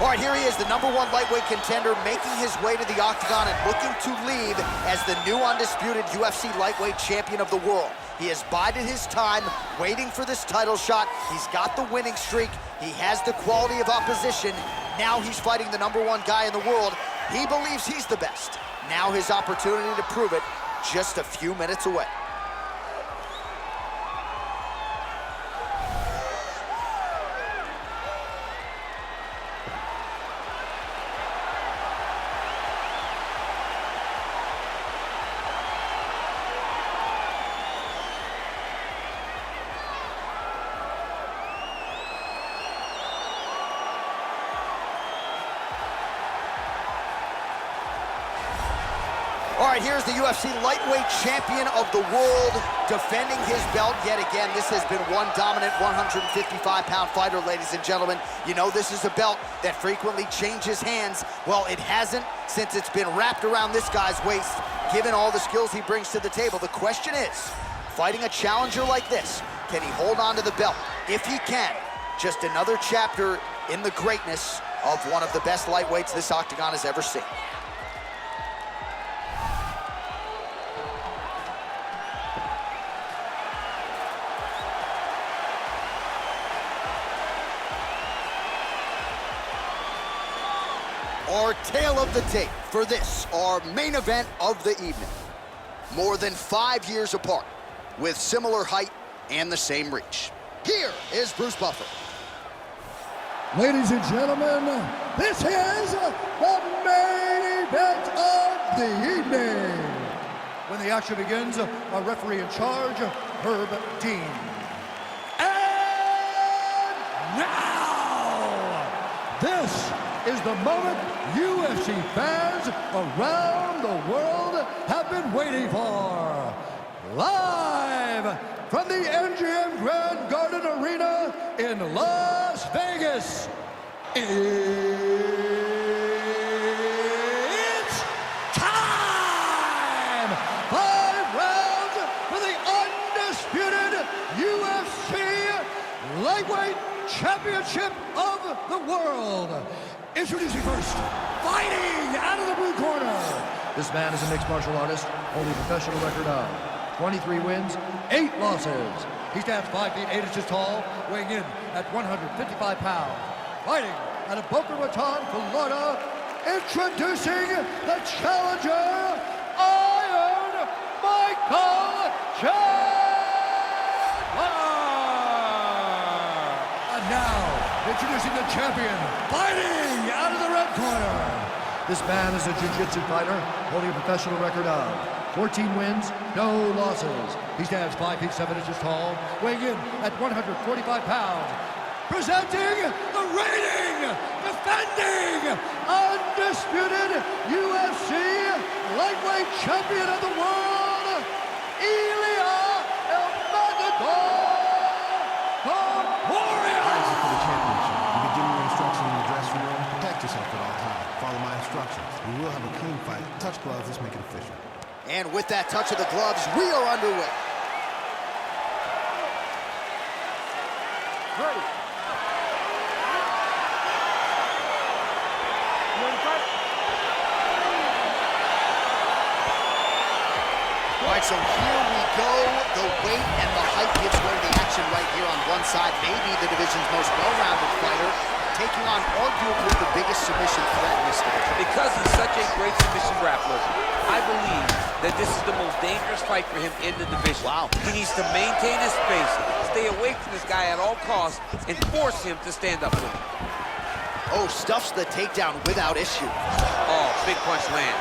All right, here he is, the #1 lightweight contender, making his way to the octagon and looking to leave as the new undisputed UFC lightweight champion of the world. He has bided his time, waiting for this title shot. He's got the winning streak. He has the quality of opposition. Now he's fighting the #1 guy in the world. He believes he's the best. Now his opportunity to prove it, just a few minutes away. All right, here's the UFC lightweight champion of the world, defending his belt yet again. This has been one dominant 155-pound fighter, ladies and gentlemen. You know this is a belt that frequently changes hands. Well, it hasn't since it's been wrapped around this guy's waist, given all the skills he brings to the table. The question is, fighting a challenger like this, can he hold on to the belt? If he can, just another chapter in the greatness of one of the best lightweights this octagon has ever seen. Our tale of the tape for this, our main event of the evening. More than 5 years apart, with similar height and the same reach. Here is Bruce Buffer. Ladies and gentlemen, this is the main event of the evening. When the action begins, our referee in charge, Herb Dean. And now, this is the moment UFC fans around the world have been waiting for. Live from the MGM Grand Garden Arena in Las Vegas, it's time! 5 rounds for the undisputed UFC Lightweight Championship of the World. Introducing first, fighting out of the blue corner. This man is a mixed martial artist, holding a professional record of 23 wins, 8 losses. He stands 5 feet 8 inches tall, weighing in at 155 pounds. Fighting out of Boca Raton, Florida, introducing the challenger, Iron Michael Chandler. And now, introducing the champion, fighting out of the red corner. This man is a jiu-jitsu fighter, holding a professional record of 14 wins, no losses. He stands 5 feet 7 inches tall, weighing in at 145 pounds. Presenting the reigning, defending, undisputed UFC lightweight champion of the world, Ilia Topuria. For the championship. You can give me your instructions in the dressing room. Protect yourself at all times. Follow my instructions. We will have a clean fight. Touch gloves. Let's make it official. And with that touch of the gloves, we are underway. Ready. All right, so here we go. The weight and the height gives way to the action right here on one side. Maybe the division's most well-rounded fighter, taking on arguably the biggest submission threat in this division. Because he's such a great submission grappler, I believe that this is the most dangerous fight for him in the division. Wow. He needs to maintain his space, stay away from this guy at all costs, and force him to stand up to him. Oh, stuffs the takedown without issue. Oh, big punch land.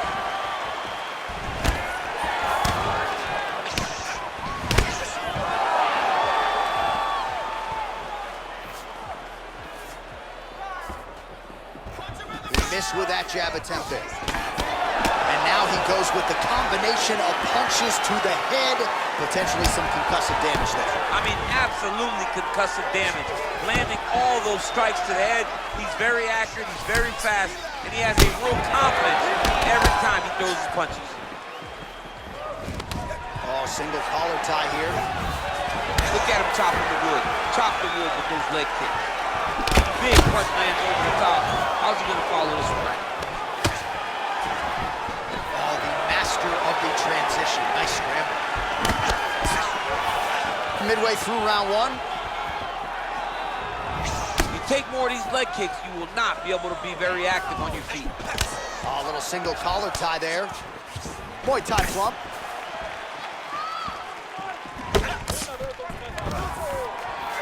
Missed with that jab attempt there. And now he goes with the combination of punches to the head, potentially some concussive damage there. I mean, absolutely concussive damage. Landing all those strikes to the head. He's very accurate, he's very fast, and he has a real confidence every time he throws his punches. Oh, single collar tie here. Look at him chopping the wood. Chop the wood with those leg kicks. Big punch lands over the top. How's he gonna follow this one? Oh, the master of the transition. Nice scramble. Midway through round one. You take more of these leg kicks, you will not be able to be very active on your feet. Oh, a little single collar tie there. Muay Thai flump.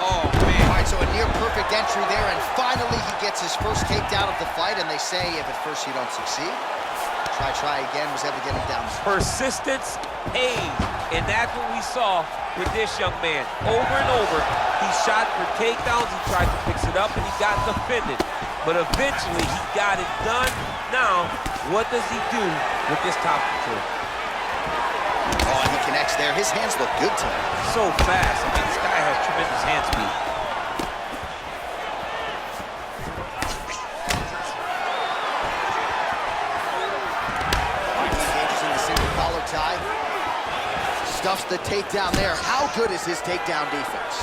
Oh, man. All right, so a near perfect entry there, and finally he gets his first takedown of the fight, and they say if at first you don't succeed, try again, was able to get him down. Persistence pays, and that's what we saw with this young man. Over and over, he shot for takedowns, he tried to fix it up, and he got defended. But eventually, he got it done. Now, what does he do with this top control? Oh, and he connects there. His hands look good to him. So fast. I mean, this guy has tremendous hand speed. He engages in the single collar tie. Stuffs the takedown there. How good is his takedown defense?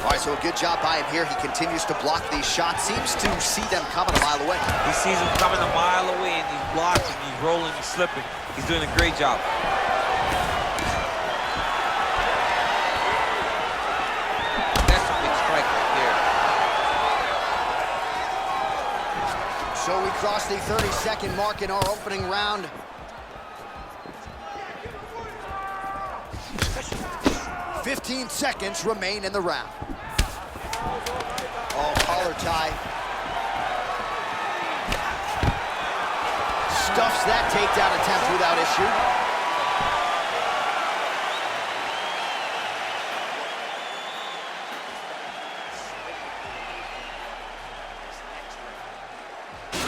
All right, so a good job by him here. He continues to block these shots. Seems to see them coming a mile away. He sees them coming a mile away, and he's blocking, he's rolling, he's slipping. He's doing a great job. That's a big strike right there. So we cross the 30-second mark in our opening round. "15 seconds remain in the round." Oh, collar tie. Stuffs that takedown attempt without issue.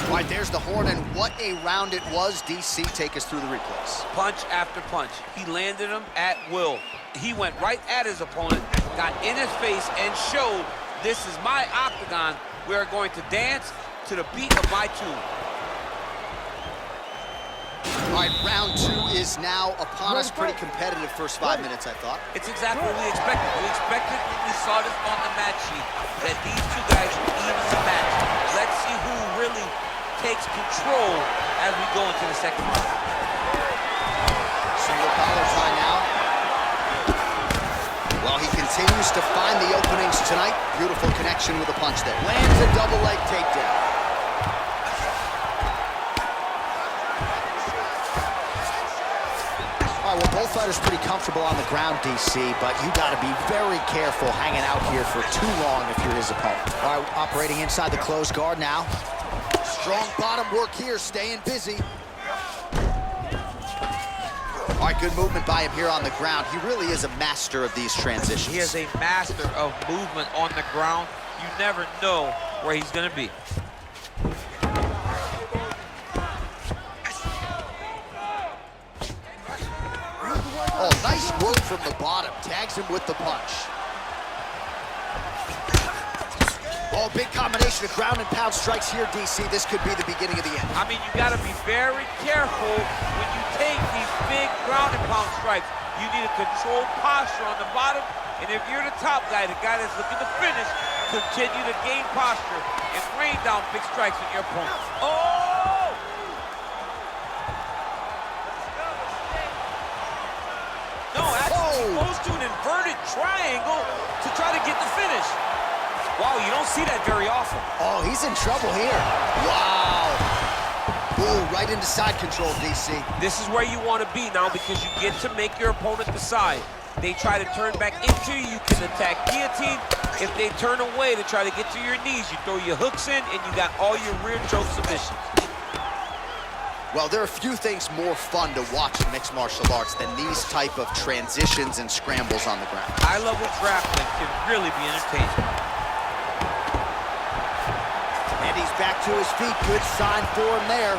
All right, there's the horn, and what a round it was. DC, take us through the replays. Punch after punch. He landed him at will. He went right at his opponent, got in his face, and showed, this is my octagon. We are going to dance to the beat of my tune. All right, round two is now upon us. Pretty competitive first 5 minutes, I thought. It's exactly what we expected. We expected when we saw this on the match sheet that these two guys would even the match. Let's see who really takes control as we go into the second round. Single collar tie now. Well, he continues to find the openings tonight. Beautiful connection with a punch there. Lands a double leg takedown. All right, well, both fighters pretty comfortable on the ground, DC, but you got to be very careful hanging out here for too long if you're his opponent. All right, operating inside the closed guard now. Strong bottom work here, staying busy. All right, good movement by him here on the ground. He really is a master of these transitions. He is a master of movement on the ground. You never know where he's going to be. Oh, nice work from the bottom. Tags him with the punch. Oh, big combination of ground and pound strikes here, DC. This could be the beginning of the end. I mean, you got to be very careful when you take these big ground and pound strikes. You need a controlled posture on the bottom, and if you're the top guy, the guy that's looking to finish, continue to gain posture and rain down big strikes on your opponent. Oh! No, actually, he goes to an inverted triangle to try to get the finish. Wow, you don't see that very often. Oh, he's in trouble here. Wow. Ooh, right into side control, DC. This is where you want to be now because you get to make your opponent decide. They try to turn back into you, you can attack guillotine. If they turn away to try to get to your knees, you throw your hooks in and you got all your rear choke submissions. Well, there are few things more fun to watch in mixed martial arts than these type of transitions and scrambles on the ground. High-level grappling can really be entertaining. And he's back to his feet. Good sign for him there.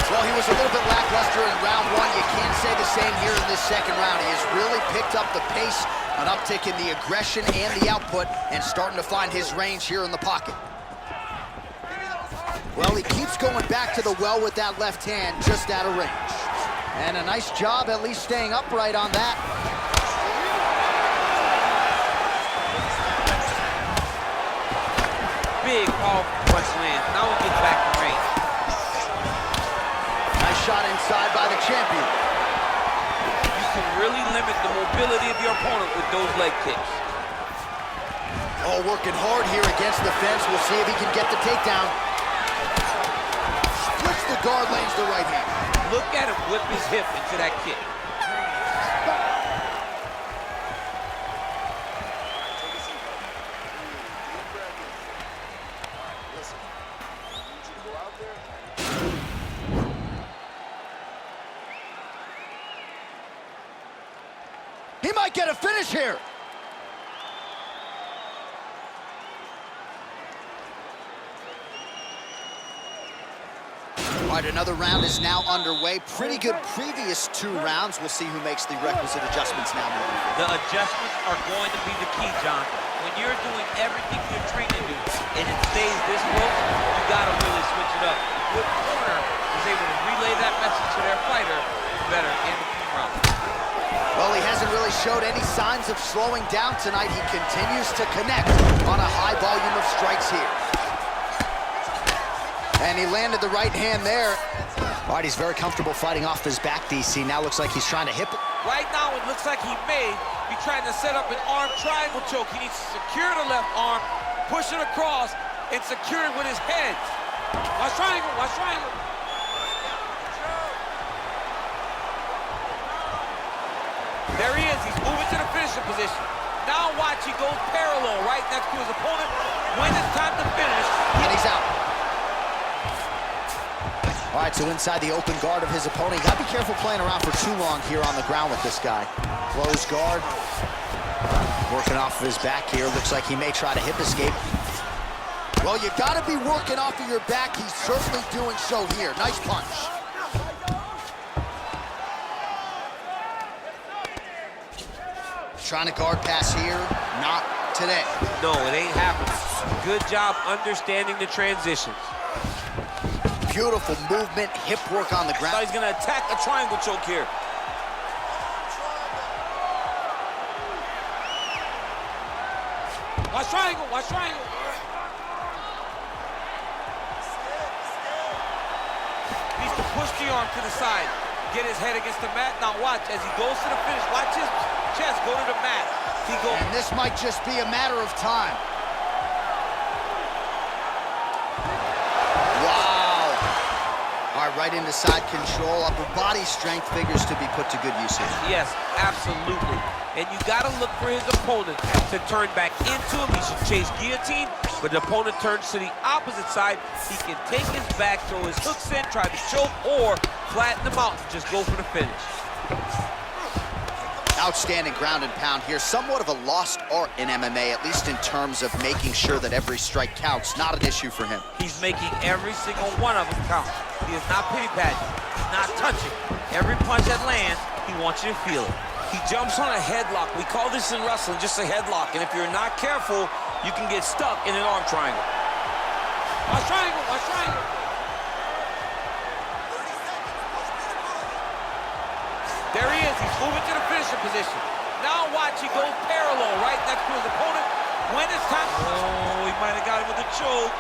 Well, he was a little bit lackluster in round one. You can't say the same here in this second round. He has really picked up the pace, an uptick in the aggression and the output, and starting to find his range here in the pocket. Well, he keeps going back to the well with that left hand, just out of range. And a nice job at least staying upright on that. big, powerful punch lands. Now we get back in range. Nice shot inside by the champion. You can really limit the mobility of your opponent with those leg kicks. Oh, working hard here against the fence. We'll see if he can get the takedown. Splits the guard, lands the right hand. Look at him whip his hip into that kick. He might get a finish here. All right, another round is now underway. Pretty good previous 2 rounds. We'll see who makes the requisite adjustments now moving forward. The adjustments are going to be the key, John. When you're doing everything you're trained to do and it stays this close, you got to really switch it up. Good corner is able to relay that message to their fighter better in the round. Well, he hasn't really showed any signs of slowing down tonight. He continues to connect on a high volume of strikes here. And he landed the right hand there. All right, he's very comfortable fighting off his back, DC. Now looks like he's trying to hip it. Right now, it looks like he may be trying to set up an arm triangle choke. He needs to secure the left arm, push it across, and secure it with his head. Watch triangle, watch triangle. There he is, he's moving to the finishing position. Now watch, he goes parallel right next to his opponent. When it's time to finish, and he's out. All right, so inside the open guard of his opponent. You gotta be careful playing around for too long here on the ground with this guy. Closed guard. Working off of his back here. Looks like he may try to hip escape. Well, you gotta be working off of your back. He's certainly doing so here. Nice punch. Trying to guard pass here. Not today. no, it ain't happening. Good job understanding the transitions. Beautiful movement, hip work on the ground. Now he's gonna attack a triangle choke here. Watch triangle, watch triangle. Needs to push the arm to the side. Get his head against the mat. Now watch, as he goes to the finish, watch his chest go to the mat. He goes. And this might just be a matter of time. All right, right into side control. Upper body strength figures to be put to good use here. Yes, absolutely. And you got to look for his opponent to turn back into him. He should chase guillotine, but the opponent turns to the opposite side. He can take his back, throw his hooks in, try to choke, or flatten him out and just go for the finish. Outstanding ground and pound here. Somewhat of a lost art in MMA, at least in terms of making sure that every strike counts. Not an issue for him. He's making every single one of them count. He is not pity-patting. He's not touching. Every punch that lands, he wants you to feel it. He jumps on a headlock. We call this in wrestling just a headlock. And if you're not careful, you can get stuck in an arm triangle. Watch triangle, watch triangle. There he is. He's moving to the finishing position. Now watch, he goes parallel right next to his opponent. When it's time. Oh, he might have got him with a choke.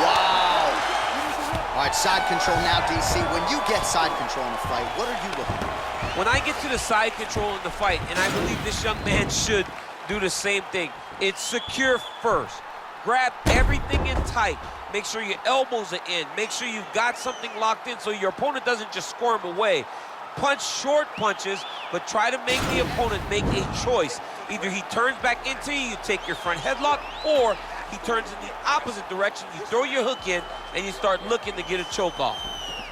Wow. All right, side control now, DC. When you get side control in a fight, what are you looking for? When I get to the side control in the fight, and I believe this young man should do the same thing, it's secure first. Grab everything in tight. Make sure your elbows are in. Make sure you've got something locked in so your opponent doesn't just squirm away. Punch short punches, but try to make the opponent make a choice. Either he turns back into you, you take your front headlock, or he turns in the opposite direction, you throw your hook in, and you start looking to get a choke off.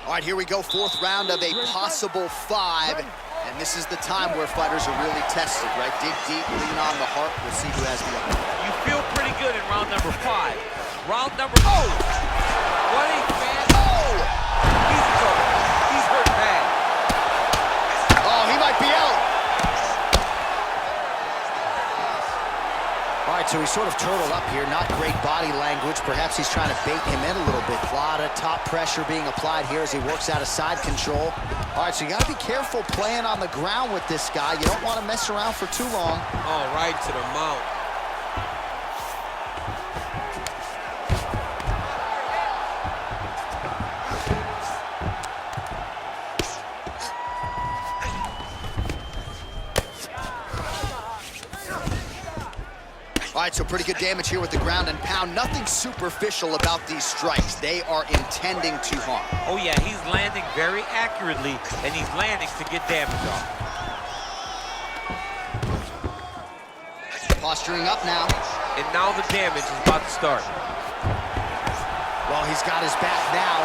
All right, here we go, 4th round of a possible 5. And this is the time where fighters are really tested, right? Dig deep, lean on the heart. We'll see who has the upper. You feel pretty good in round number 5. Round number, oh! What a fan, oh! He's in trouble. He's hurt bad. Oh, he might be out. All right, right, so he's sort of turtled up here. Not great body language. Perhaps he's trying to bait him in a little bit. A lot of top pressure being applied here as he works out of side control. All right, so you got to be careful playing on the ground with this guy. You don't want to mess around for too long. Oh, right to the mount. All right, so pretty good damage here with the ground and pound. Nothing superficial about these strikes. They are intending to harm. Oh, yeah, he's landing very accurately, and he's landing to get damage off. Posturing up now. And now the damage is about to start. Well, he's got his back now.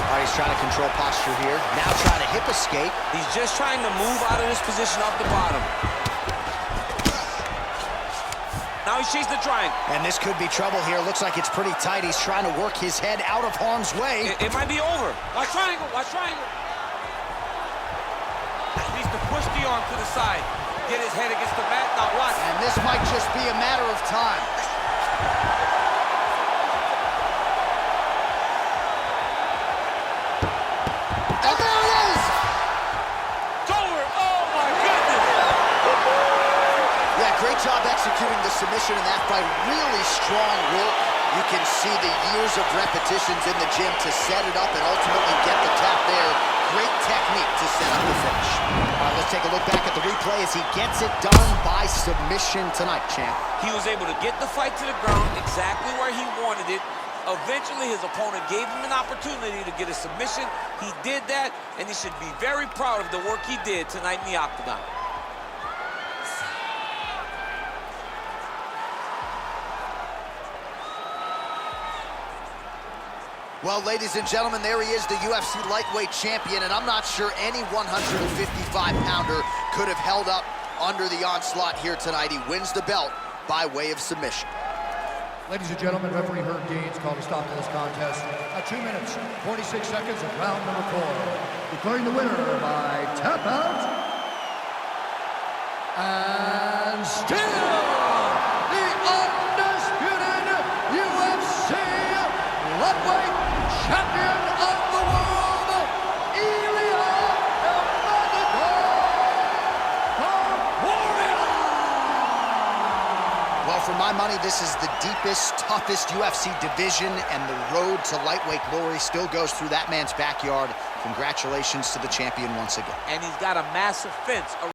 All right, he's trying to control posture here. Now trying to hip escape. He's just trying to move out of this position off the bottom. Now he's chasing the triangle. And this could be trouble here. Looks like it's pretty tight. He's trying to work his head out of harm's way. It might be over. Watch triangle, watch triangle. He needs to push the arm to the side. Get his head against the mat. Now watch. And this might just be a matter of time. And there it is! It's over. Oh, my goodness. Yeah, great job executing the submission in that fight. Really strong work. You can see the years of repetitions in the gym to set it up and ultimately get the tap there. Great technique to set up the finish. All right, let's take a look back at the replay as he gets it done by submission tonight, champ. He was able to get the fight to the ground exactly where he wanted it. Eventually, his opponent gave him an opportunity to get a submission. He did that, and he should be very proud of the work he did tonight in the octagon. Well, ladies and gentlemen, there he is, the UFC lightweight champion, and I'm not sure any 155-pounder could have held up under the onslaught here tonight. He wins the belt by way of submission. Ladies and gentlemen, referee Herb Deans called a stop to this contest at 2 minutes, 46 seconds of round number 4. Declaring the winner by tap out. And still the undisputed UFC lightweight champion of the world, Ilia Topuria. Well, for my money, this is the deepest, toughest UFC division, and the road to lightweight glory still goes through that man's backyard. Congratulations to the champion once again. And he's got a massive fence